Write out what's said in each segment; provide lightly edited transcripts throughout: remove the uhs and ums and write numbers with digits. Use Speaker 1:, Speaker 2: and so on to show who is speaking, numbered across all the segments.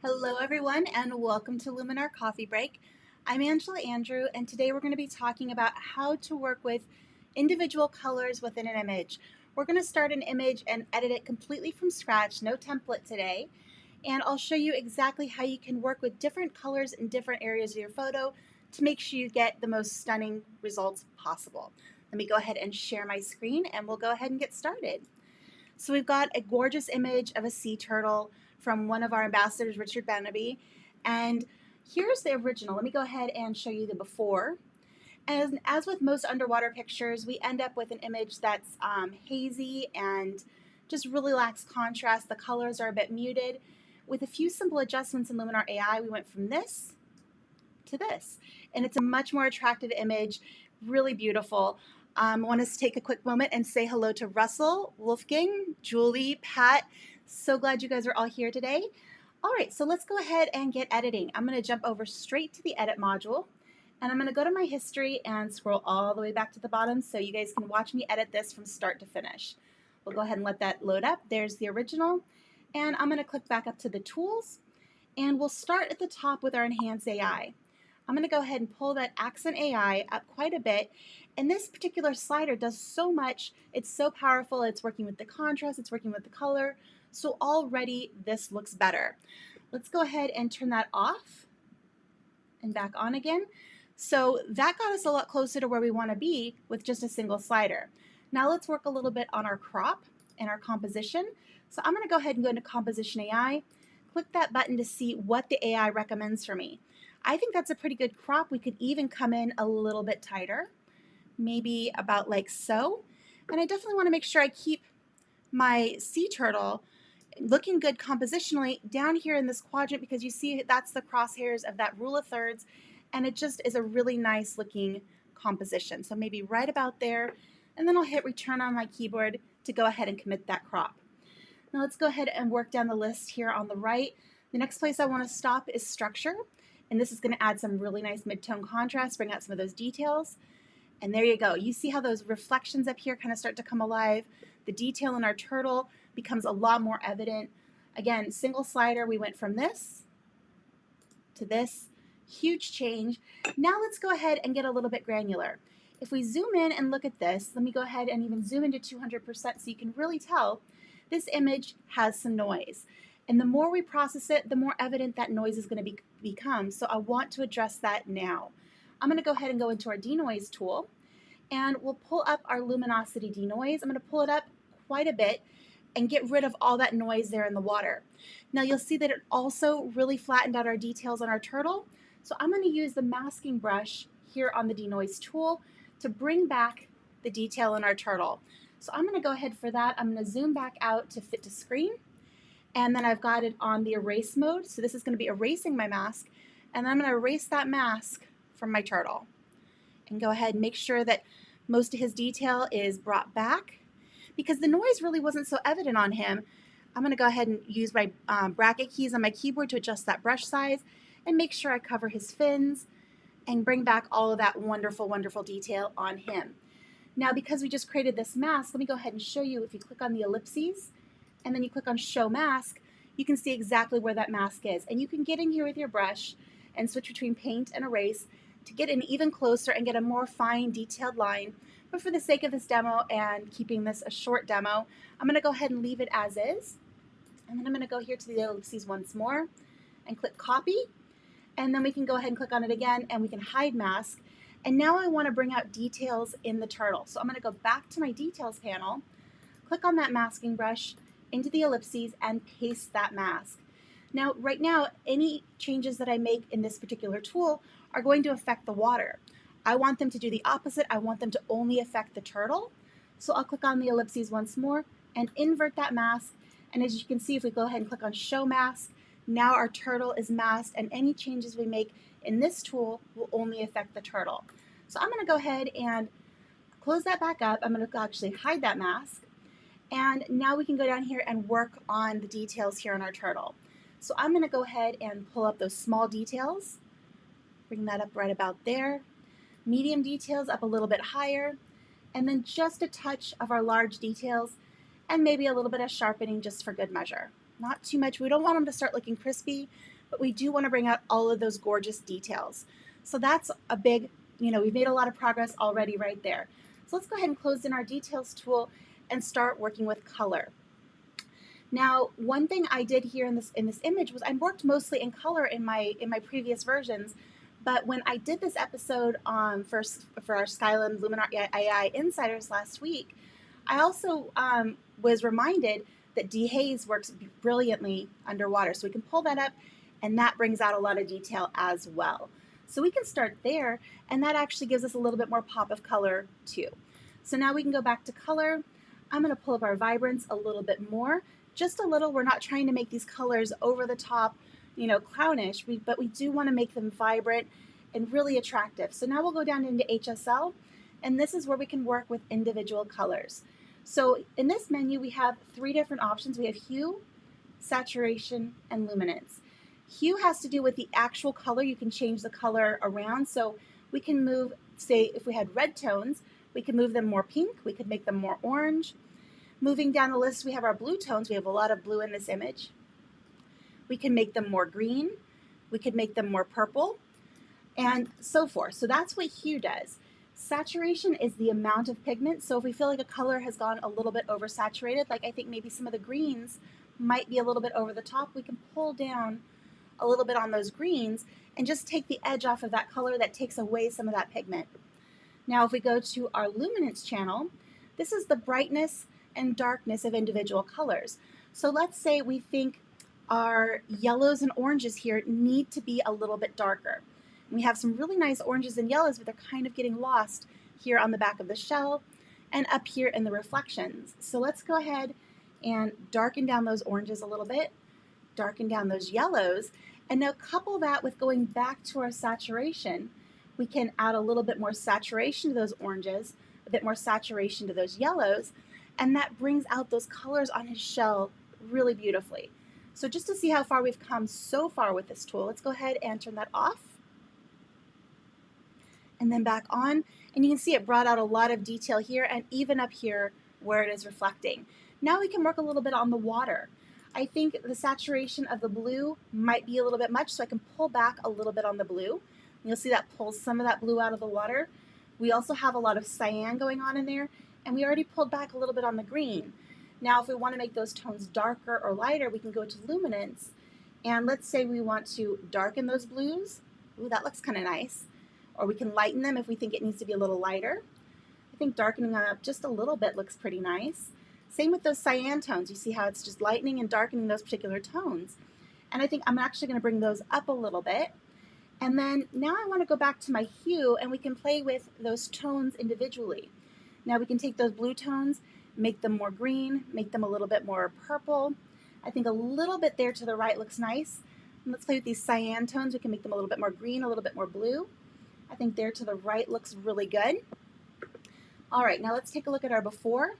Speaker 1: Hello everyone and welcome to Luminar Coffee Break. I'm Angela Andrieux and today we're going to be talking about how to work with individual colors within an image. We're going to start an image and edit it completely from scratch, no template today, and I'll show you exactly how you can work with different colors in different areas of your photo to make sure you get the most stunning results possible. Let me go ahead and share my screen and we'll go ahead and get started. So we've got a gorgeous image of a sea turtle from one of our ambassadors, Richard Beneby. And here's the original. Let me go ahead and show you the before. As with most underwater pictures, we end up with an image that's hazy and just really lacks contrast. The colors are a bit muted. With a few simple adjustments in Luminar AI, we went from this to this. And it's a much more attractive image, really beautiful. I want us to take a quick moment and say hello to Russell, Wolfgang, Julie, Pat. So glad you guys are all here today. All right, so let's go ahead and get editing. I'm going to jump over straight to the edit module, and I'm going to go to my history and scroll all the way back to the bottom so you guys can watch me edit this from start to finish. We'll go ahead and let that load up. There's the original, and I'm going to click back up to the tools, and we'll start at the top with our Enhance AI. I'm going to go ahead and pull that Accent AI up quite a bit. And this particular slider does so much. It's so powerful. It's working with the contrast. It's working with the color. So already this looks better. Let's go ahead and turn that off and back on again. So that got us a lot closer to where we want to be with just a single slider. Now let's work a little bit on our crop and our composition. So I'm going to go ahead and go into Composition AI. Click that button to see what the AI recommends for me. I think that's a pretty good crop. We could even come in a little bit tighter, maybe about like so. And I definitely want to make sure I keep my sea turtle looking good compositionally down here in this quadrant, because you see that's the crosshairs of that rule of thirds, and it just is a really nice looking composition. So maybe right about there, and then I'll hit return on my keyboard to go ahead and commit that crop. Now let's go ahead and work down the list here on the right. The next place I want to stop is structure. And this is going to add some really nice mid-tone contrast, bring out some of those details. And there you go. You see how those reflections up here kind of start to come alive. The detail in our turtle becomes a lot more evident. Again, single slider, we went from this to this. Huge change. Now let's go ahead and get a little bit granular. If we zoom in and look at this, let me go ahead and even zoom into 200% so you can really tell this image has some noise. And the more we process it, the more evident that noise is going to become. So I want to address that now. I'm going to go ahead and go into our Denoise tool, and we'll pull up our Luminosity Denoise. I'm going to pull it up quite a bit and get rid of all that noise there in the water. Now you'll see that it also really flattened out our details on our turtle. So I'm going to use the masking brush here on the Denoise tool to bring back the detail in our turtle. So I'm going to go ahead for that. I'm going to zoom back out to fit to screen. And then I've got it on the erase mode. So this is going to be erasing my mask. And then I'm going to erase that mask from my turtle. And go ahead and make sure that most of his detail is brought back. Because the noise really wasn't so evident on him, I'm going to go ahead and use my bracket keys on my keyboard to adjust that brush size and make sure I cover his fins and bring back all of that wonderful, wonderful detail on him. Now, because we just created this mask, let me go ahead and show you. If you click on the ellipses, and then you click on Show Mask, you can see exactly where that mask is. And you can get in here with your brush and switch between paint and erase to get in even closer and get a more fine, detailed line. But for the sake of this demo and keeping this a short demo, I'm going to go ahead and leave it as is. And then I'm going to go here to the ellipses once more and click Copy. And then we can go ahead and click on it again, and we can hide mask. And now I want to bring out details in the turtle. So I'm going to go back to my Details panel, click on that masking brush, into the ellipses, and paste that mask. Now, right now, any changes that I make in this particular tool are going to affect the water. I want them to do the opposite. I want them to only affect the turtle. So I'll click on the ellipses once more and invert that mask. And as you can see, if we go ahead and click on Show Mask, now our turtle is masked, and any changes we make in this tool will only affect the turtle. So I'm going to go ahead and close that back up. I'm going to actually hide that mask. And now we can go down here and work on the details here on our turtle. So I'm going to go ahead and pull up those small details, bring that up right about there, medium details up a little bit higher, and then just a touch of our large details, and maybe a little bit of sharpening just for good measure. Not too much. We don't want them to start looking crispy, but we do want to bring out all of those gorgeous details. So that's a big, we've made a lot of progress already right there. So let's go ahead and close in our details tool and start working with color. Now, one thing I did here in this image was I worked mostly in color in my previous versions, but when I did this episode for our Skylum Luminar AI Insiders last week, I also was reminded that dehaze works brilliantly underwater. So we can pull that up, and that brings out a lot of detail as well. So we can start there, and that actually gives us a little bit more pop of color too. So now we can go back to color. I'm going to pull up our vibrance a little bit more, just a little. We're not trying to make these colors over the top, clownish, but we do want to make them vibrant and really attractive. So now we'll go down into HSL, and this is where we can work with individual colors. So in this menu, we have 3 different options. We have hue, saturation, and luminance. Hue has to do with the actual color. You can change the color around. So we can move, say, if we had red tones, we can move them more pink. We could make them more orange. Moving down the list, we have our blue tones. We have a lot of blue in this image. We can make them more green. We could make them more purple, and so forth. So that's what hue does. Saturation is the amount of pigment. So if we feel like a color has gone a little bit oversaturated, like I think maybe some of the greens might be a little bit over the top, we can pull down a little bit on those greens and just take the edge off of that color that takes away some of that pigment. Now, if we go to our Luminance channel, this is the brightness and darkness of individual colors. So let's say we think our yellows and oranges here need to be a little bit darker. We have some really nice oranges and yellows, but they're kind of getting lost here on the back of the shell and up here in the reflections. So let's go ahead and darken down those oranges a little bit, darken down those yellows, and now couple that with going back to our saturation. We can add a little bit more saturation to those oranges, a bit more saturation to those yellows, and that brings out those colors on his shell really beautifully. So just to see how far we've come so far with this tool, let's go ahead and turn that off and then back on. And you can see it brought out a lot of detail here and even up here where it is reflecting. Now we can work a little bit on the water. I think the saturation of the blue might be a little bit much, so I can pull back a little bit on the blue. You'll see that pulls some of that blue out of the water. We also have a lot of cyan going on in there, and we already pulled back a little bit on the green. Now, if we want to make those tones darker or lighter, we can go to luminance, and let's say we want to darken those blues. Ooh, that looks kind of nice. Or we can lighten them if we think it needs to be a little lighter. I think darkening them up just a little bit looks pretty nice. Same with those cyan tones. You see how it's just lightening and darkening those particular tones. And I think I'm actually going to bring those up a little bit. And then now I want to go back to my hue, and we can play with those tones individually. Now we can take those blue tones, make them more green, make them a little bit more purple. I think a little bit there to the right looks nice. And let's play with these cyan tones. We can make them a little bit more green, a little bit more blue. I think there to the right looks really good. All right, now let's take a look at our before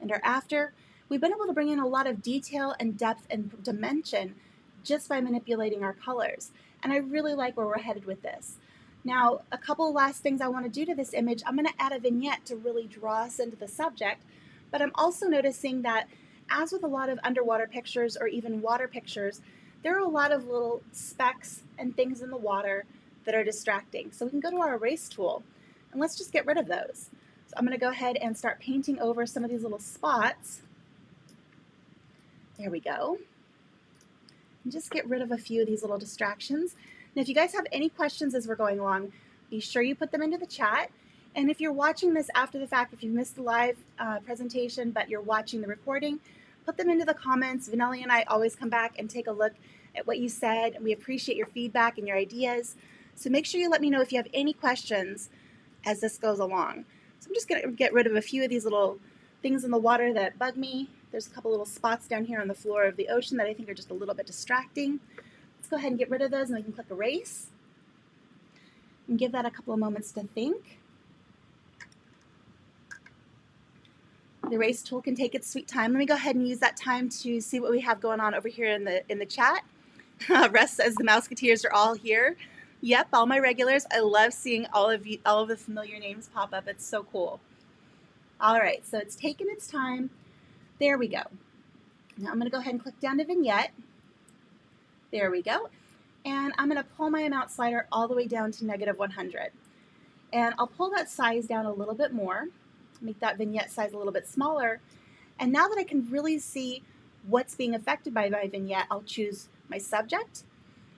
Speaker 1: and our after. We've been able to bring in a lot of detail and depth and dimension just by manipulating our colors. And I really like where we're headed with this. Now, a couple of last things I want to do to this image. I'm going to add a vignette to really draw us into the subject, but I'm also noticing that as with a lot of underwater pictures or even water pictures, there are a lot of little specks and things in the water that are distracting. So we can go to our erase tool and let's just get rid of those. So I'm going to go ahead and start painting over some of these little spots. There we go. And just get rid of a few of these little distractions. And if you guys have any questions as we're going along, be sure you put them into the chat. And if you're watching this after the fact, if you missed the live presentation, but you're watching the recording, put them into the comments. Vanelli and I always come back and take a look at what you said, and we appreciate your feedback and your ideas. So make sure you let me know if you have any questions as this goes along. So I'm just going to get rid of a few of these little things in the water that bug me. There's a couple little spots down here on the floor of the ocean that I think are just a little bit distracting. Let's go ahead and get rid of those, and we can click erase and give that a couple of moments to think. The erase tool can take its sweet time. Let me go ahead and use that time to see what we have going on over here in the chat. Russ says the Mouseketeers are all here. Yep, all my regulars. I love seeing all of the familiar names pop up. It's so cool. All right, so it's taken its time. There we go. Now I'm going to go ahead and click down to Vignette. There we go. And I'm going to pull my amount slider all the way down to -100. And I'll pull that size down a little bit more, make that vignette size a little bit smaller. And now that I can really see what's being affected by my vignette, I'll choose my subject.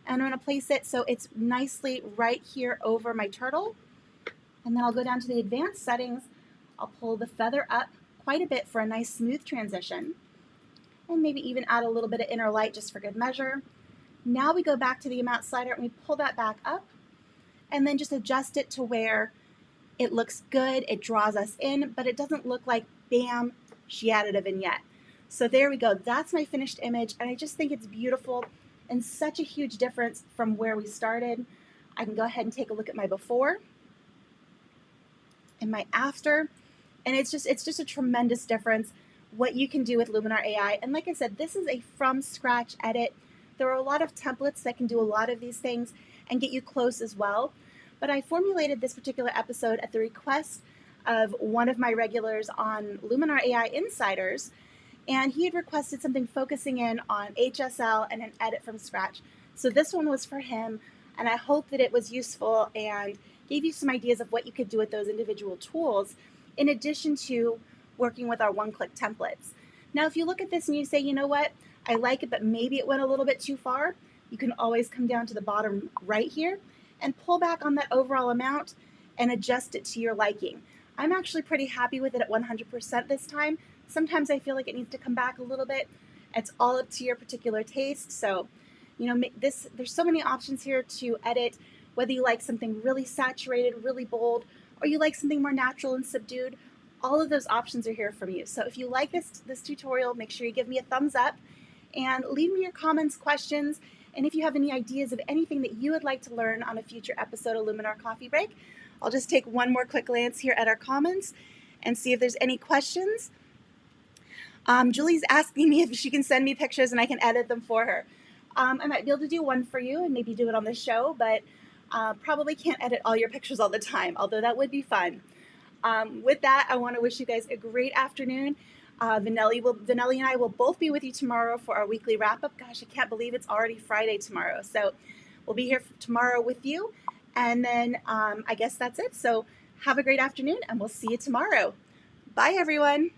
Speaker 1: And I'm going to place it so it's nicely right here over my turtle. And then I'll go down to the advanced settings. I'll pull the feather up quite a bit for a nice smooth transition. And maybe even add a little bit of inner light just for good measure. Now we go back to the amount slider and we pull that back up and then just adjust it to where it looks good, it draws us in, but it doesn't look like, bam, she added a vignette. So there we go, that's my finished image, and I just think it's beautiful and such a huge difference from where we started. I can go ahead and take a look at my before and my after, and it's just a tremendous difference what you can do with Luminar AI. And like I said, this is a from scratch edit. There are a lot of templates that can do a lot of these things and get you close as well. But I formulated this particular episode at the request of one of my regulars on Luminar AI Insiders, and he had requested something focusing in on HSL and an edit from scratch. So this one was for him, and I hope that it was useful and gave you some ideas of what you could do with those individual tools, in addition to working with our one-click templates. Now, if you look at this and you say, you know what, I like it, but maybe it went a little bit too far, you can always come down to the bottom right here and pull back on that overall amount and adjust it to your liking. I'm actually pretty happy with it at 100% this time. Sometimes I feel like it needs to come back a little bit. It's all up to your particular taste. So, there's so many options here to edit, whether you like something really saturated, really bold, or you like something more natural and subdued. All of those options are here from you. So if you like this tutorial, make sure you give me a thumbs up and leave me your comments, questions, and if you have any ideas of anything that you would like to learn on a future episode of Luminar Coffee Break. I'll just take one more quick glance here at our comments and see if there's any questions. Julie's asking me if she can send me pictures and I can edit them for her. I might be able to do one for you and maybe do it on the show, but probably can't edit all your pictures all the time, although that would be fun. With that, I want to wish you guys a great afternoon. Vinelli and I will both be with you tomorrow for our weekly wrap-up. Gosh, I can't believe it's already Friday tomorrow. So we'll be here tomorrow with you. And then I guess that's it. So have a great afternoon, and we'll see you tomorrow. Bye, everyone.